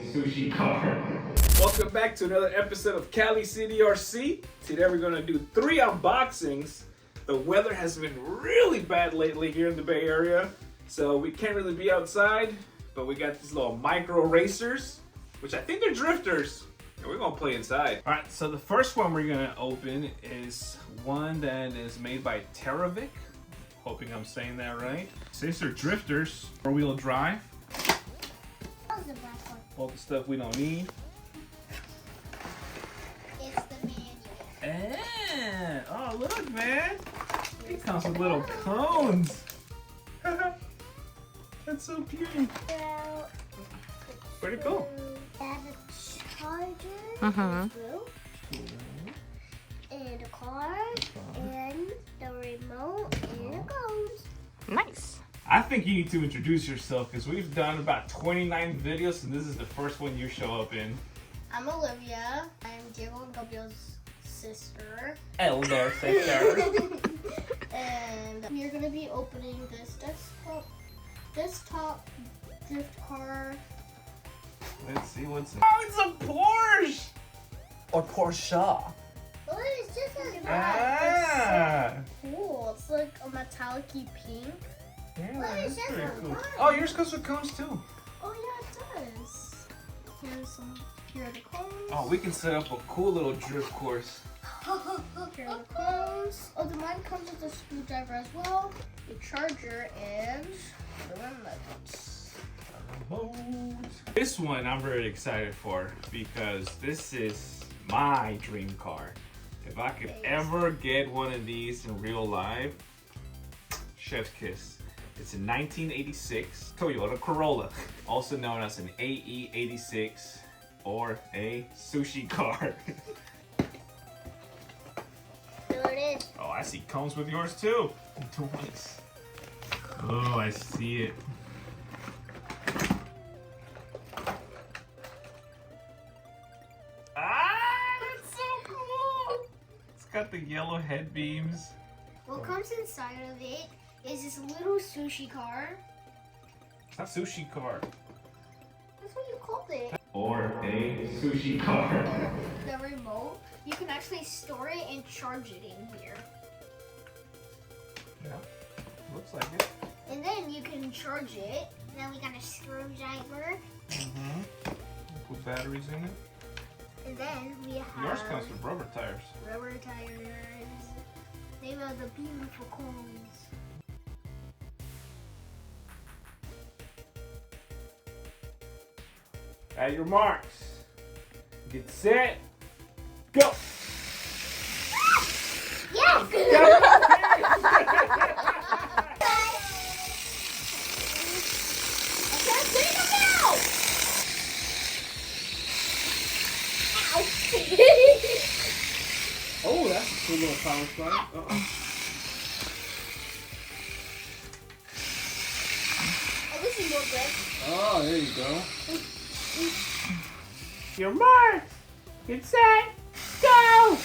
sushi car. Welcome back to another episode of Cali CDRC. Today we're going to do 3 unboxings. The weather has been really bad lately here in the Bay Area, so we can't really be outside, but we got these little micro racers, which I think they're drifters, and we're going to play inside. All right, so the first one we're going to open is one that is made by Terraic. Hoping I'm saying that right. Since they're drifters, 4-wheel drive. All the stuff we don't need. It's the manual. Oh, look, man. It comes with little cones. That's so cute. Well, Pretty cool. I have a charger, and a card, and the remote, and it goes. Nice. I think you need to introduce yourself because we've done about 29 videos and this is the first one you show up in. I'm Olivia. I'm Diego and Gabriel's sister. Elder sister. And we're going to be opening this desktop drift car. Let's see what's in. Oh, it's a Porsche! Or Porsche. Oh, it's just a Ah! It's cool. It's like a metallic-y pink. Yeah, Well, that's it's just pretty a cool. line. Oh, yours comes with cones too. Oh yeah, it does. Here are the cones. Oh, we can set up a cool little drift course. Here are the cones. Oh, the mine comes with a screwdriver as well, a charger, and the remote. This one I'm very excited for because this is my dream car. If I could ever get one of these in real life, chef's kiss. It's a 1986 Toyota Corolla, also known as an AE86 or a sushi car. There it is. Oh, I see cones with yours too. Nice. Oh, I see it. Ah, that's so cool. It's got the yellow head beams. What comes inside of it is this little sushi car. It's not sushi car. That's what you called it. Or a sushi car. The remote. You can actually store it and charge it in here. Yeah, looks like it. And then you can charge it. Then we got a screwdriver. Put batteries in it. And then we have Yours comes with rubber tires. rubber tires. They are the beautiful cones. At your marks. Get set. Go. Yes! Oh, that's a cool little power slide. Oh, this is more grip. Oh, there you go. Your marks. Get set. Go.